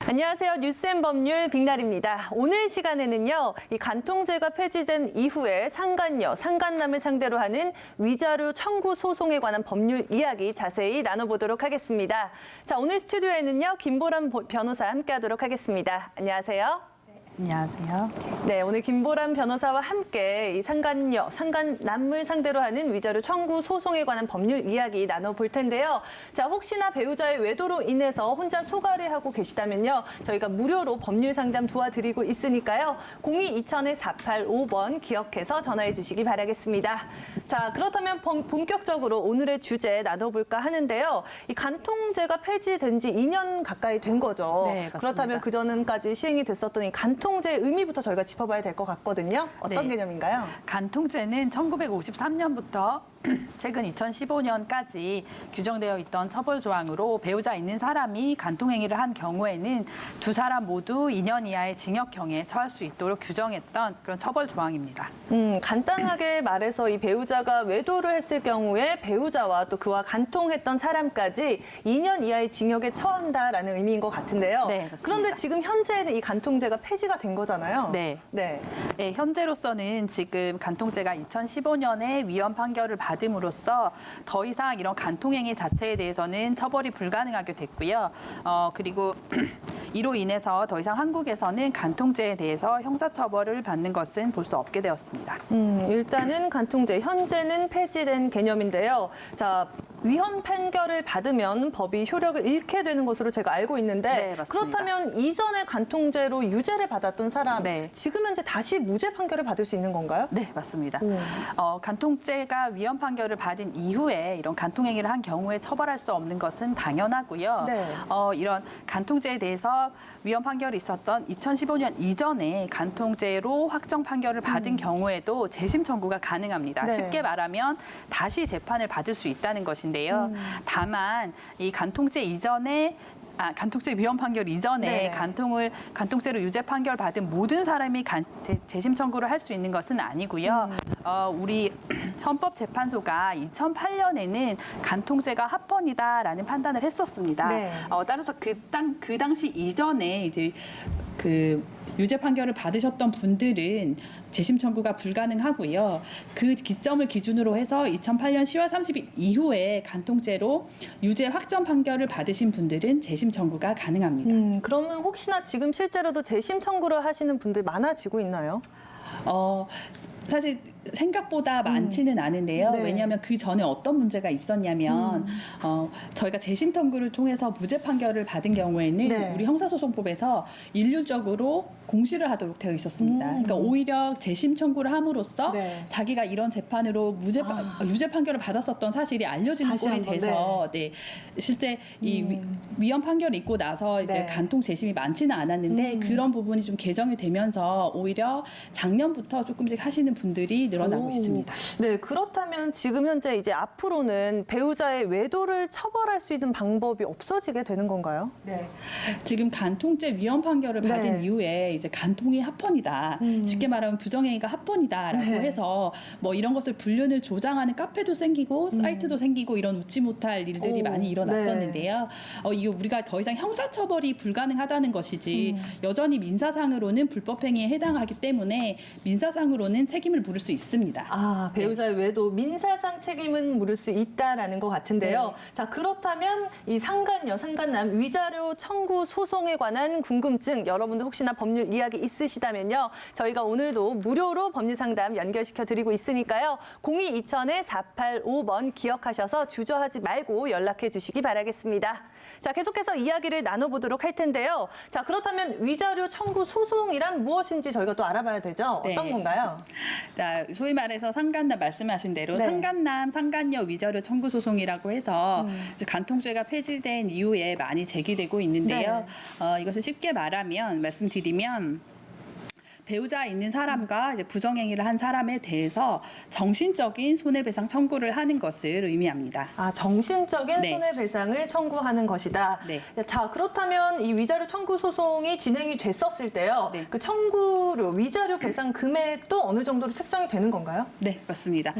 안녕하세요. 뉴스앤법률 빅날입니다. 오늘 시간에는요, 이 간통죄가 폐지된 이후에 상간녀, 상간남을 상대로 하는 위자료 청구 소송에 관한 법률 이야기 자세히 나눠보도록 하겠습니다. 자, 오늘 스튜디오에는요, 김보람 변호사 함께하도록 하겠습니다. 안녕하세요. 안녕하세요. 네, 오늘 김보람 변호사와 함께 이 상간녀, 상간남을 상대로 하는 위자료 청구 소송에 관한 법률 이야기 나눠볼 텐데요. 자, 혹시나 배우자의 외도로 인해서 혼자 소가를 하고 계시다면요, 저희가 무료로 법률 상담 도와드리고 있으니까요. 02-2000-4855번 기억해서 전화해 주시기 바라겠습니다. 자, 그렇다면 본격적으로 오늘의 주제 나눠볼까 하는데요. 이 간통죄가 폐지된 지 2년 가까이 된 거죠. 네, 맞습니다. 그렇다면 그전까지 시행이 됐었던 이 간통죄의 의미부터 저희가 짚어봐야 될 것 같거든요. 어떤 네. 개념인가요? 간통죄는 1953년부터 최근 2015년까지 규정되어 있던 처벌 조항으로 배우자 있는 사람이 간통행위를 한 경우에는 두 사람 모두 2년 이하의 징역형에 처할 수 있도록 규정했던 그런 처벌 조항입니다. 간단하게 말해서 이 배우자가 외도를 했을 경우에 배우자와 또 그와 간통했던 사람까지 2년 이하의 징역에 처한다라는 의미인 것 같은데요. 네, 그렇습니다. 그런데 지금 현재는 이 간통죄가 폐지가 된 거잖아요. 네. 네. 네, 현재로서는 지금 간통죄가 2015년에 위헌 판결을 받음으로써 더 이상 이런 간통행위 자체에 대해서는 처벌이 불가능하게 됐고요. 그리고 이로 인해서 더 이상 한국에서는 간통죄에 대해서 형사처벌을 받는 것은 볼 수 없게 되었습니다. 일단은 간통죄, 현재는 폐지된 개념인데요. 자, 위헌 판결을 받으면 법이 효력을 잃게 되는 것으로 제가 알고 있는데, 네, 맞습니다. 그렇다면 이전에 간통죄로 유죄를 받았던 사람, 네. 지금 현재 다시 무죄 판결을 받을 수 있는 건가요? 네, 맞습니다. 오. 간통죄가 위헌 판결을 받은 이후에 이런 간통행위를 한 경우에 처벌할 수 없는 것은 당연하고요. 네. 이런 간통죄에 대해서 위헌 판결이 있었던 2015년 이전에 간통죄로 확정 판결을 받은 경우에도 재심 청구가 가능합니다. 네. 쉽게 말하면 다시 재판을 받을 수 있다는 것인데요. 다만 이 간통죄 이전에 간통죄 위헌 판결 이전에 네. 간통죄로 유죄 판결 받은 모든 사람이 재심 청구를 할 수 있는 것은 아니고요. 우리 헌법재판소가 2008년에는 간통죄가 합헌이다라는 판단을 했었습니다. 네. 따라서 그 당시 이전에 이제 그 유죄 판결을 받으셨던 분들은 재심 청구가 불가능하고요. 그 기점을 기준으로 해서 2008년 10월 30일 이후에 간통죄로 유죄 확정 판결을 받으신 분들은 재심 청구가 가능합니다. 그러면 혹시나 지금 실제로도 재심 청구를 하시는 분들 많아지고 있나요? 사실 생각보다 많지는 않은데요. 네. 왜냐하면 그 전에 어떤 문제가 있었냐면 저희가 재심 청구를 통해서 무죄 판결을 받은 경우에는 네. 우리 형사소송법에서 일률적으로 공시를 하도록 되어 있었습니다. 그러니까 오히려 재심 청구를 함으로써 네. 자기가 이런 재판으로 유죄 판결을 받았었던 사실이 알려지는 다시 꼴이 한번, 돼서 네. 실제 이 위헌 판결이 있고 나서 이제 네. 간통 재심이 많지는 않았는데 그런 부분이 좀 개정이 되면서 오히려 작년부터 조금씩 하시는 분들이 늘어나고 있습니다. 네, 그렇다면 지금 현재 이제 앞으로는 배우자의 외도를 처벌할 수 있는 방법이 없어지게 되는 건가요? 네. 지금 간통죄 위헌 판결을 받은 네. 이후에 이제 간통이 합헌이다. 쉽게 말하면 부정행위가 합헌이다라고 네. 해서 뭐 이런 것을 불륜을 조장하는 카페도 생기고 사이트도 생기고 이런 웃지 못할 일들이 오, 많이 일어났었는데요. 이게 우리가 더 이상 형사처벌이 불가능하다는 것이지 여전히 민사상으로는 불법행위에 해당하기 때문에 민사상으로는 책임을 물을 수 있습니다. 배우자의 외도 민사상 책임은 물을 수 있다라는 것 같은데요. 네. 자, 그렇다면 이 상간녀, 상간남 위자료 청구 소송에 관한 궁금증 여러분들 혹시나 법률 이야기 있으시다면요. 저희가 오늘도 무료로 법률 상담 연결시켜 드리고 있으니까요. 02-2000-4855번 기억하셔서 주저하지 말고 연락해 주시기 바라겠습니다. 자, 계속해서 이야기를 나눠보도록 할 텐데요. 자, 그렇다면 위자료 청구 소송이란 무엇인지 저희가 또 알아봐야 되죠? 네. 어떤 건가요? 자, 소위 말해서 상간남 말씀하신 대로 네. 상간남, 상간녀 위자료 청구 소송이라고 해서 이제 간통죄가 폐지된 이후에 많이 제기되고 있는데요. 이것을 쉽게 말하면 말씀드리면 배우자 있는 사람과 이제 부정행위를 한 사람에 대해서 정신적인 손해배상 청구를 하는 것을 의미합니다. 아, 정신적인 네. 손해배상을 청구하는 것이다. 네. 자, 그렇다면 이 위자료 청구 소송이 진행이 됐었을 때요. 네. 그 청구료, 위자료 배상 금액도 어느 정도로 책정이 되는 건가요? 네, 맞습니다.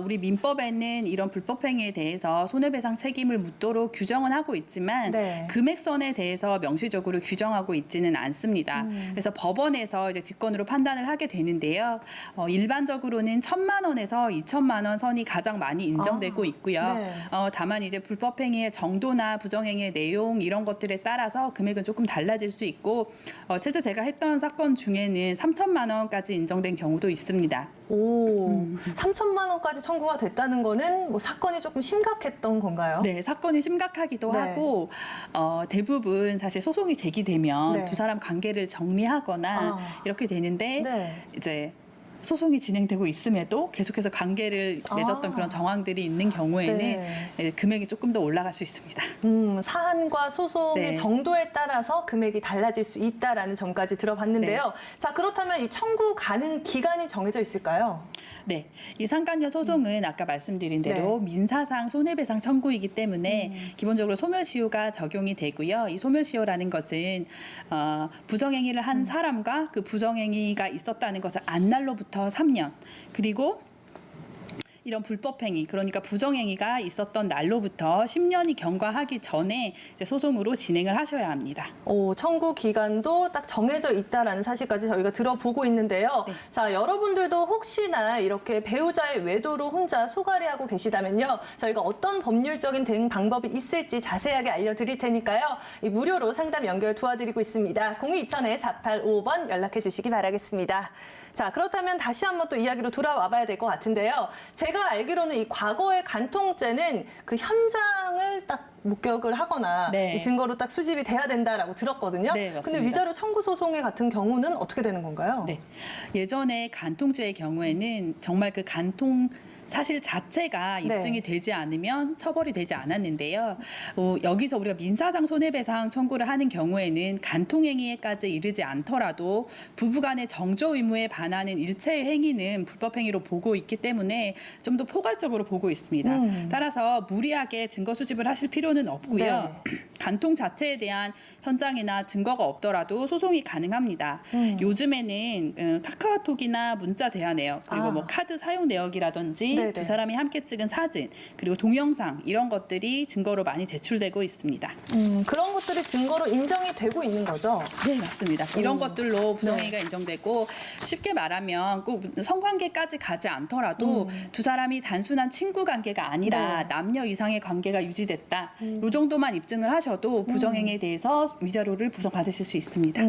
우리 민법에는 이런 불법행위에 대해서 손해배상 책임을 묻도록 규정은 하고 있지만 네. 금액선에 대해서 명시적으로 규정하고 있지는 않습니다. 그래서 법원에서 이제 직권으로 판단을 하게 되는데요. 일반적으로는 1,000만 원에서 2,000만 원 선이 가장 많이 인정되고 있고요. 네. 다만 이제 불법행위의 정도나 부정행위의 내용 이런 것들에 따라서 금액은 조금 달라질 수 있고 실제 제가 했던 사건 중에는 3,000만 원까지 인정된 경우도 있습니다. 오, 3천만 원까지 청구가 됐다는 거는 뭐 사건이 조금 심각했던 건가요? 네, 사건이 심각하기도 네. 하고 대부분 사실 소송이 제기되면 네. 두 사람 관계를 정리하거나 아. 이렇게 되는데 네. 이제 소송이 진행되고 있음에도 계속해서 관계를 맺었던 아. 그런 정황들이 있는 경우에는 네. 금액이 조금 더 올라갈 수 있습니다. 사안과 소송의 네. 정도에 따라서 금액이 달라질 수 있다라는 점까지 들어봤는데요. 자, 그렇다면 이 청구 가능 기간이 정해져 있을까요? 네, 이 상간녀 소송은 아까 말씀드린 대로 민사상 손해배상 청구이기 때문에 기본적으로 소멸시효가 적용이 되고요. 이 소멸시효라는 것은 부정행위를 한 사람과 그 부정행위가 있었다는 것을 안 날로부터 3년 그리고 이런 불법행위, 그러니까 부정행위가 있었던 날로부터 10년이 경과하기 전에 이제 소송으로 진행을 하셔야 합니다. 청구 기간도 딱 정해져 있다라는 사실까지 저희가 들어보고 있는데요. 네. 자, 여러분들도 혹시나 이렇게 배우자의 외도로 혼자 소가리하고 계시다면요. 저희가 어떤 법률적인 대응 방법이 있을지 자세하게 알려드릴 테니까요. 무료로 상담 연결 도와드리고 있습니다. 0220-4855번 연락해 주시기 바라겠습니다. 자, 그렇다면 다시 한번 또 이야기로 돌아와 봐야 될 것 같은데요. 제가 알기로는 이 과거의 간통죄는 그 현장을 딱 목격을 하거나 네. 이 증거로 딱 수집이 돼야 된다라고 들었거든요. 네, 맞습니다. 근데 위자료 청구 소송의 같은 경우는 어떻게 되는 건가요? 네, 예전에 간통죄의 경우에는 정말 그 간통 사실 자체가 입증이 되지 않으면 처벌이 되지 않았는데요. 여기서 우리가 민사상 손해배상 청구를 하는 경우에는 간통행위에까지 이르지 않더라도 부부간의 정조 의무에 반하는 일체의 행위는 불법행위로 보고 있기 때문에 좀 더 포괄적으로 보고 있습니다. 따라서 무리하게 증거 수집을 하실 필요는 없고요. 간통 자체에 대한 현장이나 증거가 없더라도 소송이 가능합니다. 요즘에는 카카오톡이나 문자 대화 내역 그리고 뭐 카드 사용 내역이라든지 네네. 두 사람이 함께 찍은 사진 그리고 동영상 이런 것들이 증거로 많이 제출되고 있습니다. 그런 것들이 증거로 인정이 되고 있는 거죠? 네, 맞습니다. 이런 것들로 부정행위가 인정되고 쉽게 말하면 꼭 성관계까지 가지 않더라도 두 사람이 단순한 친구 관계가 아니라 네. 남녀 이상의 관계가 유지됐다. 이 정도만 입증을 하셔도 부정행위에 대해서 위자료를 부정받으실 수 있습니다.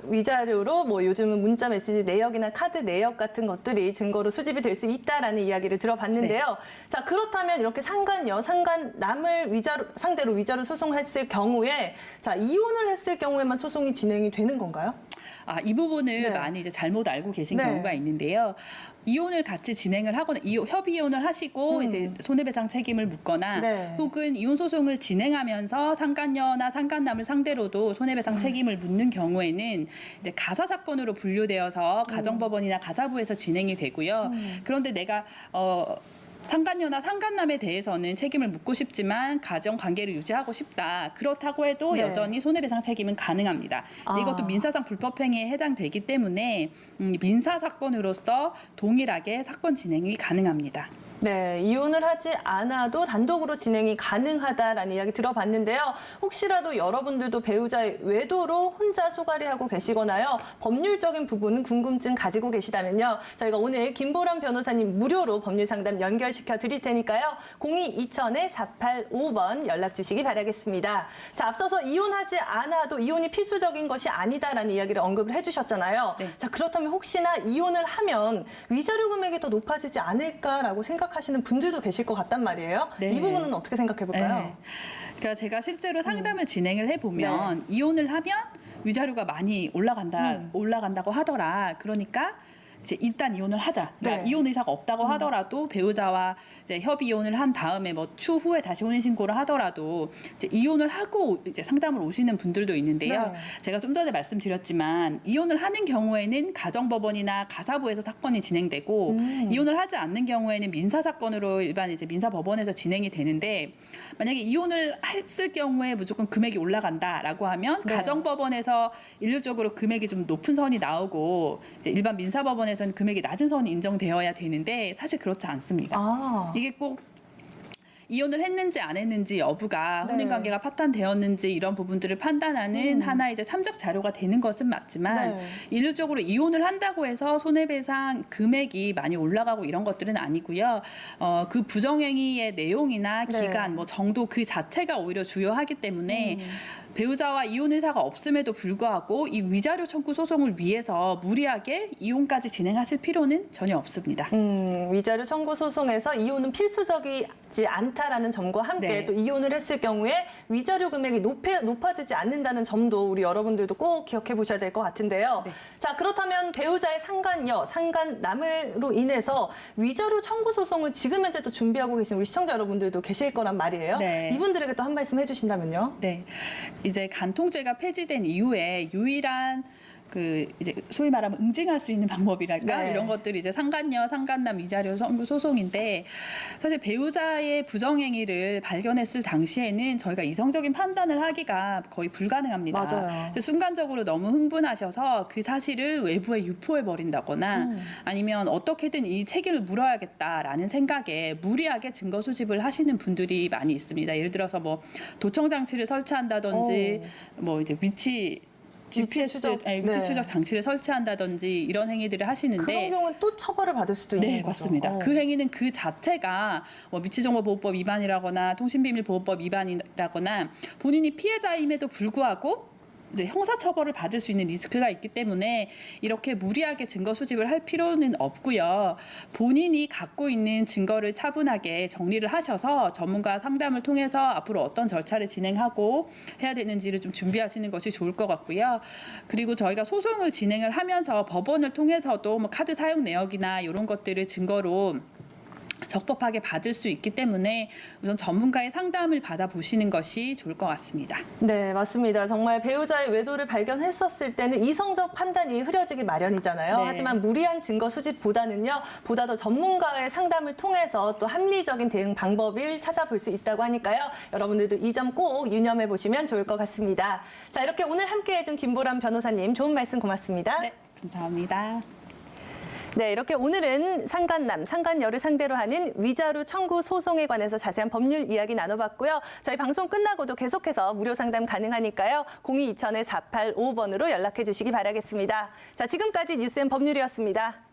위자료로 뭐 요즘은 문자 메시지 내역이나 카드 내역 같은 것들이 증거로 수집이 될 수 있다라는 이야기를 들어봤는데요. 자, 그렇다면 이렇게 상간녀, 상간남을 상대로 위자료 소송했을 경우에 자, 이혼을 했을 경우에만 소송이 진행이 되는 건가요? 이 부분을 네. 많이 이제 잘못 알고 계신 네. 경우가 있는데요. 이혼을 같이 진행을 하거나 협의 이혼을 하시고 이제 손해배상 책임을 묻거나 네. 혹은 이혼 소송을 진행하면서 상간녀나 상간남을 상대로도 손해배상 책임을 묻는 경우에는 이제 가사 사건으로 분류되어서 가정법원이나 가사부에서 진행이 되고요. 그런데 내가 상간녀나 상간남에 대해서는 책임을 묻고 싶지만 가정 관계를 유지하고 싶다. 그렇다고 해도 네. 여전히 손해배상 책임은 가능합니다. 이제 이것도 민사상 불법행위에 해당되기 때문에 민사 사건으로서 동일하게 사건 진행이 가능합니다. 네, 이혼을 하지 않아도 단독으로 진행이 가능하다라는 이야기 들어봤는데요. 혹시라도 여러분들도 배우자의 외도로 혼자 소가리하고 계시거나요. 법률적인 부분은 궁금증 가지고 계시다면요. 저희가 오늘 김보람 변호사님 무료로 법률 상담 연결시켜 드릴 테니까요. 0220-4855번 연락 주시기 바라겠습니다. 자, 앞서서 이혼하지 않아도 이혼이 필수적인 것이 아니다라는 이야기를 언급을 해주셨잖아요. 네. 자, 그렇다면 혹시나 이혼을 하면 위자료 금액이 더 높아지지 않을까라고 생각하시는 분들도 계실 것 같단 말이에요. 네. 이 부분은 어떻게 생각해 볼까요? 네. 그러니까 제가 실제로 상담을 진행을 해보면 이혼을 하면 위자료가 많이 올라간다고 하더라. 그러니까 이제 일단 이혼을 하자. 그러니까 네. 이혼 의사가 없다고 하더라도 배우자와 이제 협의 이혼을 한 다음에 뭐 추후에 다시 혼인 신고를 하더라도 이제 이혼을 하고 이제 상담을 오시는 분들도 있는데요. 네. 제가 좀 전에 말씀드렸지만 이혼을 하는 경우에는 가정법원이나 가사부에서 사건이 진행되고 이혼을 하지 않는 경우에는 민사 사건으로 일반 이제 민사 법원에서 진행이 되는데 만약에 이혼을 했을 경우에 무조건 금액이 올라간다라고 하면 네. 가정법원에서 일률적으로 금액이 좀 높은 선이 나오고 이제 일반 민사 법원에서는 금액이 낮은 선이 인정되어야 되는데 사실 그렇지 않습니다. 아. 이게 꼭 이혼을 했는지 안 했는지 여부가 네. 혼인 관계가 파탄되었는지 이런 부분들을 판단하는 하나의 이제 참작 자료가 되는 것은 맞지만 네. 일률적으로 이혼을 한다고 해서 손해배상 금액이 많이 올라가고 이런 것들은 아니고요. 그 부정행위의 내용이나 네. 기간, 뭐 정도 그 자체가 오히려 주요하기 때문에 배우자와 이혼 의사가 없음에도 불구하고 이 위자료 청구 소송을 위해서 무리하게 이혼까지 진행하실 필요는 전혀 없습니다. 위자료 청구 소송에서 이혼은 필수적이지 않다라는 점과 함께 네. 또 이혼을 했을 경우에 위자료 금액이 높아지지 않는다는 점도 우리 여러분들도 꼭 기억해 보셔야 될 것 같은데요. 네. 자, 그렇다면 배우자의 상간녀, 상간남으로 인해서 위자료 청구 소송을 지금 현재 또 준비하고 계신 우리 시청자 여러분들도 계실 거란 말이에요. 네. 이분들에게 또 한 말씀 해주신다면요. 네, 이제 간통죄가 폐지된 이후에 유일한 그 이제 소위 말하면 응징할 수 있는 방법이랄까 네. 이런 것들이 이제 상간녀, 상간남 위자료 청구 소송인데 사실 배우자의 부정행위를 발견했을 당시에는 저희가 이성적인 판단을 하기가 거의 불가능합니다. 맞아요. 순간적으로 너무 흥분하셔서 그 사실을 외부에 유포해 버린다거나 아니면 어떻게든 이 책임을 물어야겠다라는 생각에 무리하게 증거 수집을 하시는 분들이 많이 있습니다. 예를 들어서 뭐 도청 장치를 설치한다든지 뭐 이제 위치 추적. 위치 네. 추적 장치를 설치한다든지 이런 행위들을 하시는데 그런 경우는 또 처벌을 받을 수도 있는 네, 거죠. 맞습니다. 그 행위는 그 자체가 뭐 위치정보보호법 위반이라거나 통신비밀보호법 위반이라거나 본인이 피해자임에도 불구하고 이제 형사처벌을 받을 수 있는 리스크가 있기 때문에 이렇게 무리하게 증거 수집을 할 필요는 없고요. 본인이 갖고 있는 증거를 차분하게 정리를 하셔서 전문가 상담을 통해서 앞으로 어떤 절차를 진행하고 해야 되는지를 좀 준비하시는 것이 좋을 것 같고요. 그리고 저희가 소송을 진행을 하면서 법원을 통해서도 뭐 카드 사용 내역이나 이런 것들을 증거로 적법하게 받을 수 있기 때문에 우선 전문가의 상담을 받아보시는 것이 좋을 것 같습니다. 네, 맞습니다. 정말 배우자의 외도를 발견했었을 때는 이성적 판단이 흐려지기 마련이잖아요. 네. 하지만 무리한 증거 수집보다는요, 보다 더 전문가의 상담을 통해서 또 합리적인 대응 방법을 찾아볼 수 있다고 하니까요. 여러분들도 이 점 꼭 유념해 보시면 좋을 것 같습니다. 자, 이렇게 오늘 함께 해준 김보람 변호사님 좋은 말씀 고맙습니다. 네, 감사합니다. 네, 이렇게 오늘은 상간남, 상간녀를 상대로 하는 위자료 청구 소송에 관해서 자세한 법률 이야기 나눠봤고요. 저희 방송 끝나고도 계속해서 무료 상담 가능하니까요. 02-2000-485번으로 연락해 주시기 바라겠습니다. 자, 지금까지 뉴스앤 법률이었습니다.